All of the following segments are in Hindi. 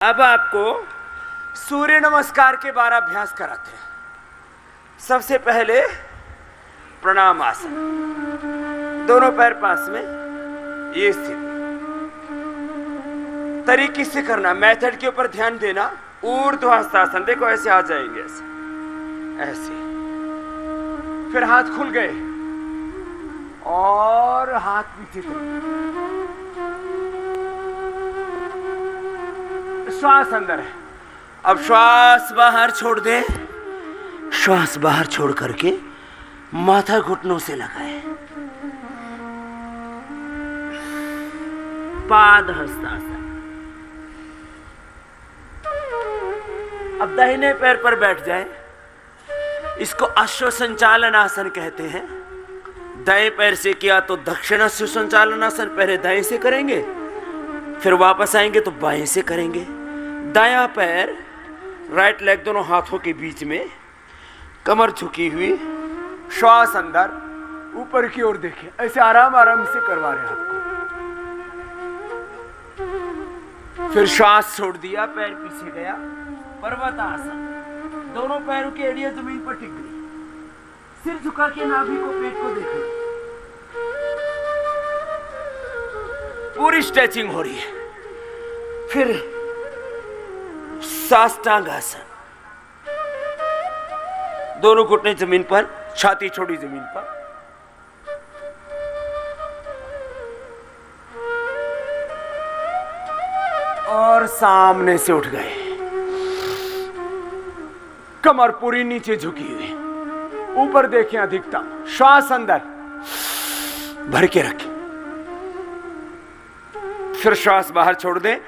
अब आपको सूर्य नमस्कार के 12 अभ्यास कराते हैं। सबसे पहले प्रणाम आसन, दोनों पैर पास में, ये स्थिति तरीके से करना, मेथड के ऊपर ध्यान देना। ऊर्ध्व हस्तासन, देखो ऐसे आ जाएंगे, ऐसे ऐसे, फिर हाथ खुल गए और हाथ पीछे कर, श्वास अंदर है। अब श्वास बाहर छोड़ दे, श्वास बाहर छोड़ करके माथा घुटनों से लगाए, पाद हस्तासन। अब दाहिने पैर पर बैठ जाए, इसको अश्व संचालन आसन कहते हैं। दाएं पैर से किया तो दक्षिण अश्व संचालन आसन, पहले दाएं से करेंगे, फिर वापस आएंगे तो बाएं से करेंगे। दायां पैर, राइट लेग दोनों हाथों के बीच में, कमर झुकी हुई, श्वास अंदर, ऊपर की ओर देखें, ऐसे आराम आराम से करवा रहे हैं आपको। फिर श्वास छोड़ दिया, पैर पीछे गया, पर्वतासन। दोनों पैरों की एड़ियां जमीन पर टिक गई, सिर झुका के नाभि को, पेट को देखें, पूरी स्ट्रेचिंग हो रही है। फिर साष्टांग आसन, दोनों घुटने जमीन पर, छाती छोड़ी जमीन पर, और सामने से उठ गए, कमर पूरी नीचे झुकी हुई, ऊपर देखें अधिकतम, श्वास अंदर भर के रखें, फिर श्वास बाहर छोड़ दें,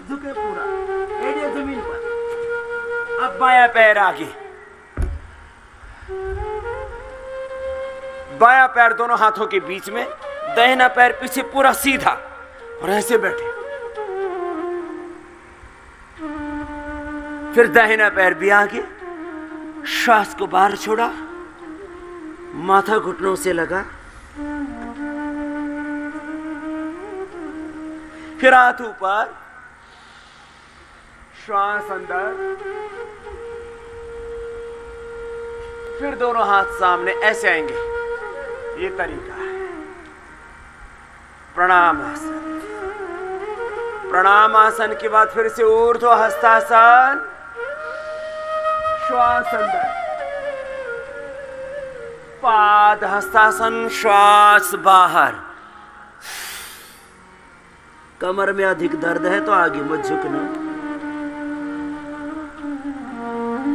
झुके पूरा, एड़ियां जमीन पर। अब बायां पैर आगे, बायां पैर दोनों हाथों के बीच में, दाहिना पैर पीछे पूरा सीधा, और ऐसे बैठे। फिर दाहिना पैर भी आगे, श्वास को बाहर छोड़ा, माथा घुटनों से लगा, फिर हाथ ऊपर, श्वास अंदर, फिर दोनों हाथ सामने, ऐसे आएंगे। ये तरीका है प्रणाम आसन। प्रणाम आसन के बाद फिर से ऊर्ध्व हस्तासन, श्वास अंदर, पाद हस्तासन, श्वास बाहर। कमर में अधिक दर्द है तो आगे मत झुकना।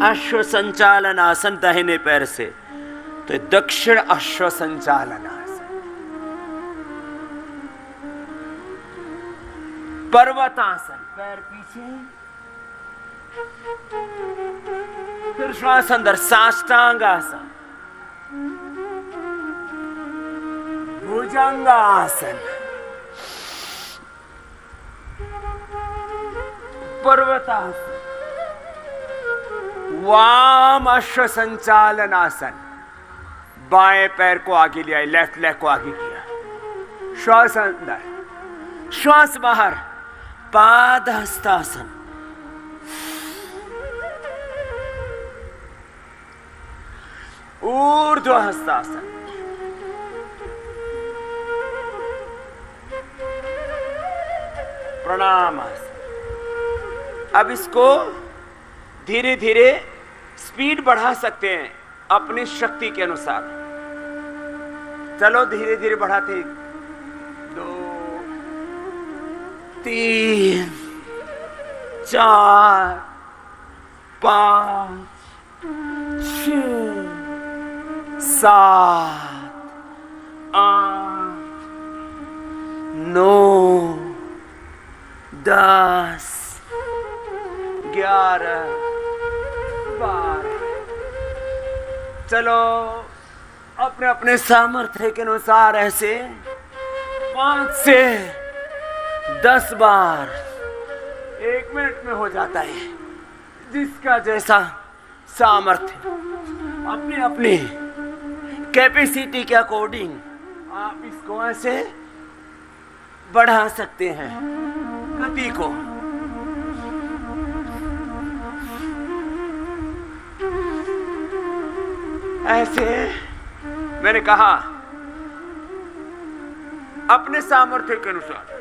अश्व संचालन आसन दाहिने पैर से, तो दक्षिण अश्व संचालन आसन। पर्वतासन, पैर पीछे, फिर श्वास अंदर, साष्टांग आसन, भुजंगासन, पर्वतासन, वाम अश्व संचालन आसन। बाएं पैर को आगे लिया, लेफ्ट लेग को आगे किया, श्वास अंदर, श्वास बाहर, पाद हस्तासन। ऊर्ध्व हस्तासन, प्रणाम आसन। अब इसको धीरे धीरे स्पीड बढ़ा सकते हैं अपनी शक्ति के अनुसार। चलो धीरे धीरे बढ़ाते, 2 3 4 5 6 7 8 9 10 11 12। चलो अपने अपने सामर्थ्य के अनुसार ऐसे 5 से 10 बार 1 मिनट में हो जाता है। जिसका जैसा सामर्थ्य, अपनी अपनी कैपेसिटी के अकॉर्डिंग आप इसको ऐसे बढ़ा सकते हैं गति को। ऐसे मैंने कहा अपने सामर्थ्य के अनुसार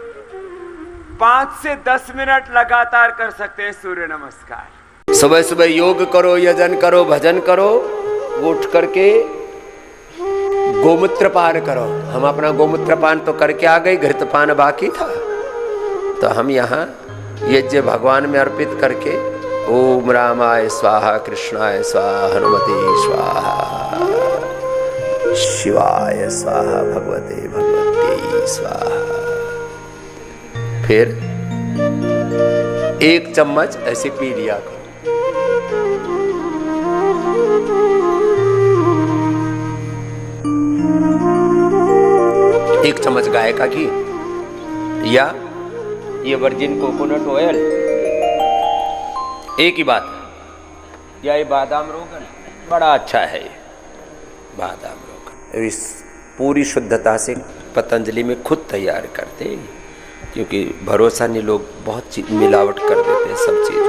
5 से 10 मिनट लगातार कर सकते हैं सूर्य नमस्कार। सुबह सुबह योग करो, यजन करो, भजन करो, उठ करके गोमूत्र पान करो। हम अपना गोमूत्र पान तो करके आ गए, घृत पान बाकी था, तो हम यहाँ यज्ञ भगवान में अर्पित करके ओम रामाय स्वाहा, कृष्णाय स्वाहा, हनुमते स्वाहा, शिवाय स्वाहा, भगवते भगवते स्वाहा। फिर 1 चम्मच ऐसे पी लिया करो। एक चम्मच गाय का घी या ये वर्जिन कोकोनट ऑयल, एक ही बात, या ये बादाम रोगन, बड़ा अच्छा है ये बादाम रोगन। इस पूरी शुद्धता से पतंजलि में खुद तैयार करते हैं, क्योंकि भरोसा नहीं, लोग बहुत मिलावट कर देते हैं सब चीज़।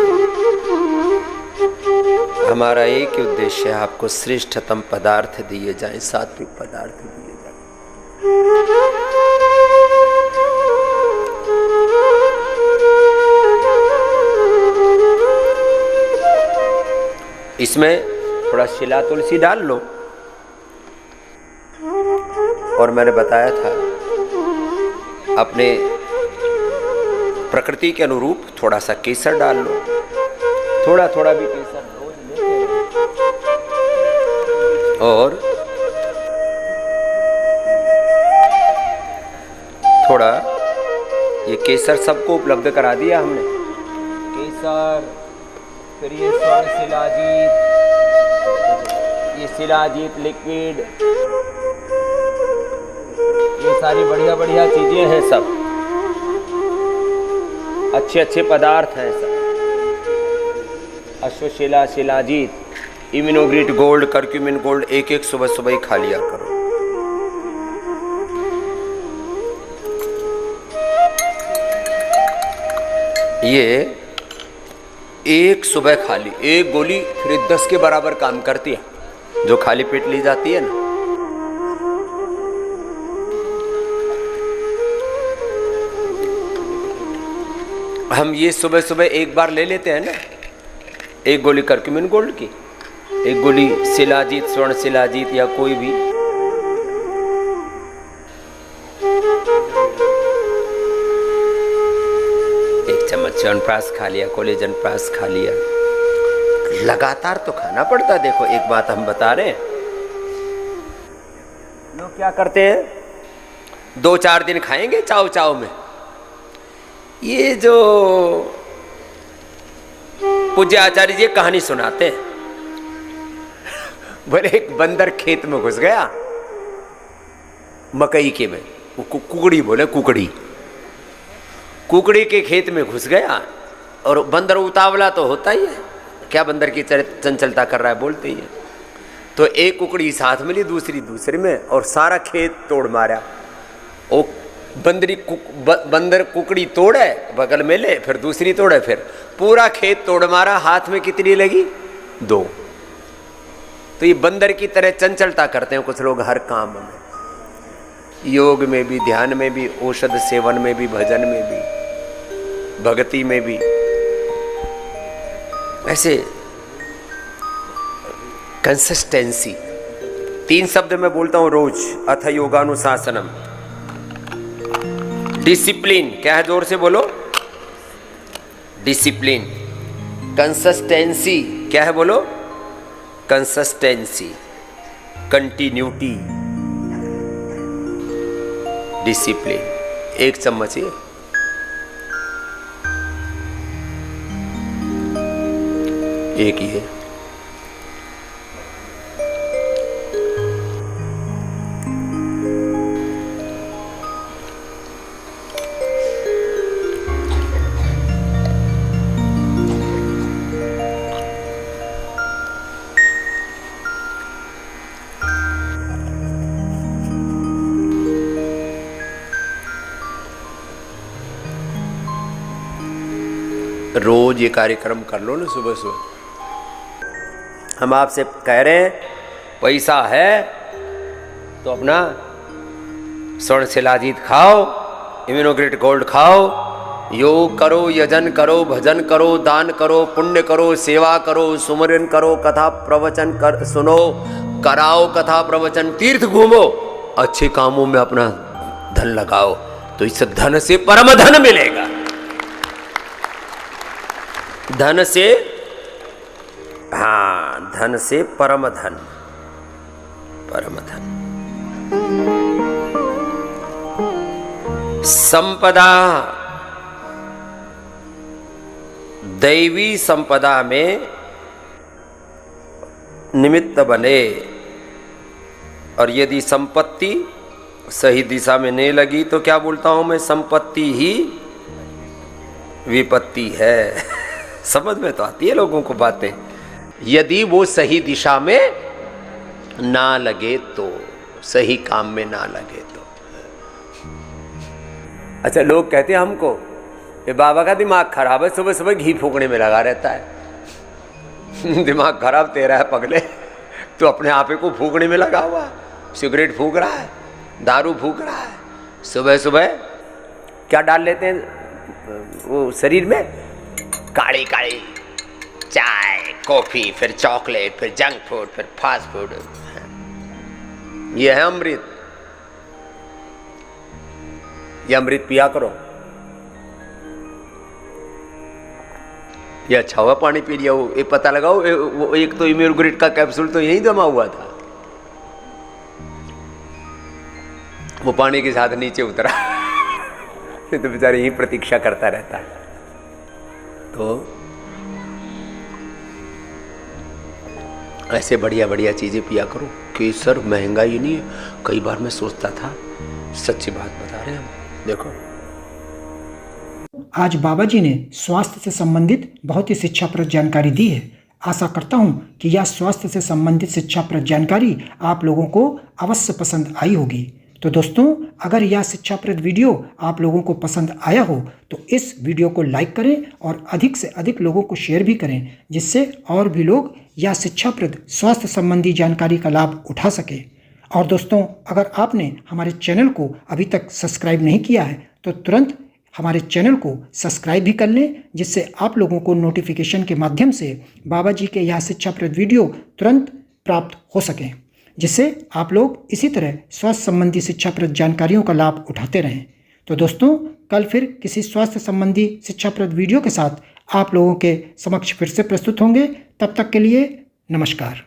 हमारा एक ही उद्देश्य है, आपको श्रेष्ठतम पदार्थ दिए जाएं, सात्विक पदार्थ दिए जाएं। इसमें थोड़ा शिला तुलसी डाल लो, और मैंने बताया था अपने प्रकृति के अनुरूप थोड़ा सा केसर डाल लो, थोड़ा थोड़ा भी केसर रोज लेते रहो। और थोड़ा ये केसर सबको उपलब्ध करा दिया हमने, केसर, फिर ये स्वर्ण शिलाजीत, ये शिलाजीत लिक्विड, ये सारी बढ़िया बढ़िया चीजें हैं, सब अच्छे अच्छे पदार्थ हैं सब। अश्वशिला, शिलाजीत, इम्यूनोग्रिट गोल्ड, कर्क्यूमिन गोल्ड, एक एक सुबह सुबह ही खा लिया करो। ये एक सुबह खा ली, एक गोली फिर 10 के बराबर काम करती है, जो खाली पेट ली जाती है ना। हम ये सुबह सुबह एक बार ले लेते हैं ना, एक गोली कर्क्यूमिन गोल्ड की, एक गोली शिलाजीत, स्वर्ण शिलाजीत या कोई भी, एक चम्मच च्यवनप्राश खा लिया, कोलेजन प्राश खा लिया। लगातार तो खाना पड़ता। देखो एक बात हम बता रहे हैं, लोग क्या करते हैं, 2-4 दिन खाएंगे चाव चाव में। ये जो पूज्य आचार्य जी कहानी सुनाते हैं, बोले एक बंदर खेत में घुस गया, मकई के में, कुकड़ी बोले, कुकड़ी के खेत में घुस गया। और बंदर उतावला तो होता ही है, क्या बंदर की चंचलता कर रहा है, बोलते ही है। तो एक कुकड़ी साथ मिली, दूसरी दूसरे में, और सारा खेत तोड़ मारा। ओ बंदर कुकड़ी तोड़े, बगल में ले, फिर दूसरी तोड़े, फिर पूरा खेत तोड़ मारा। हाथ में कितनी लगी? 2। तो ये बंदर की तरह चंचलता करते हैं कुछ लोग हर काम में, योग में भी, ध्यान में भी, औषध सेवन में भी, भजन में भी, भक्ति में भी। ऐसे कंसिस्टेंसी, 3 शब्द मैं बोलता हूं रोज, अथ योगानुशासनम। डिसिप्लिन, क्या है, जोर से बोलो, डिसिप्लिन। कंसिस्टेंसी, क्या है, बोलो, कंसिस्टेंसी। Continuity, discipline. 1 चम्मच ये, एक ही है। रोज ये कार्यक्रम कर लो ना सुबह सुबह। हम आपसे कह रहे हैं पैसा है तो अपना स्वर्ण शिलाजीत खाओ, इम्यूनोग्रेट गोल्ड खाओ, योग करो, यजन करो, भजन करो, दान करो, पुण्य करो, सेवा करो, सुमरन करो, कथा प्रवचन कर सुनो, कराओ कथा प्रवचन, तीर्थ घूमो, अच्छे कामों में अपना धन लगाओ, तो इस धन से परम धन मिलेगा। धन से, हाँ, धन से परम धन, परम धन। संपदा, दैवी संपदा में निमित्त बने, और यदि संपत्ति सही दिशा में नहीं लगी तो क्या बोलता हूं मैं, संपत्ति ही विपत्ति है। समझ में तो आती है लोगों को बातें, यदि वो सही दिशा में ना लगे तो, सही काम में ना लगे तो। अच्छा, लोग कहते हैं हमको ये बाबा का दिमाग खराब है, सुबह सुबह घी फूकने में लगा रहता है। दिमाग खराब तेरा है पगले, तो अपने आपे को फूकने में लगा हुआ, सिगरेट फूक रहा है, दारू फूक रहा है, सुबह सुबह क्या डाल लेते हैं वो शरीर में, काली काली चाय, कॉफी, फिर चॉकलेट, फिर जंक फूड, फिर फास्ट फूड। ये है अमृत, ये अमृत पिया करो। ये अच्छा हुआ पानी पी लिया, वो एक पता लगाओ, वो एक तो इम्यूनोग्रेट का कैप्सूल तो यहीं जमा हुआ था, वो पानी के साथ नीचे उतरा। तो बेचारे यही प्रतीक्षा करता रहता है। तो ऐसे बढ़िया बढ़िया चीजें पिया करो। केसर महंगा ही नहीं है, कई बार मैं सोचता था, सच्ची बात बता रहे हैं हम। देखो, आज बाबा जी ने स्वास्थ्य से संबंधित बहुत ही शिक्षाप्रद जानकारी दी है। आशा करता हूं कि यह स्वास्थ्य से संबंधित शिक्षाप्रद जानकारी आप लोगों को अवश्य पसंद आई होगी। तो दोस्तों, अगर यह शिक्षाप्रद वीडियो आप लोगों को पसंद आया हो तो इस वीडियो को लाइक करें और अधिक से अधिक लोगों को शेयर भी करें, जिससे और भी लोग यह शिक्षाप्रद स्वास्थ्य संबंधी जानकारी का लाभ उठा सकें। और दोस्तों, अगर आपने हमारे चैनल को अभी तक सब्सक्राइब नहीं किया है तो तुरंत हमारे चैनल को सब्सक्राइब भी कर लें, जिससे आप लोगों को नोटिफिकेशन के माध्यम से बाबा जी के यह शिक्षाप्रद वीडियो तुरंत प्राप्त हो सकें, जिससे आप लोग इसी तरह स्वास्थ्य संबंधी शिक्षाप्रद जानकारियों का लाभ उठाते रहें। तो दोस्तों, कल फिर किसी स्वास्थ्य संबंधी शिक्षाप्रद वीडियो के साथ आप लोगों के समक्ष फिर से प्रस्तुत होंगे। तब तक के लिए नमस्कार।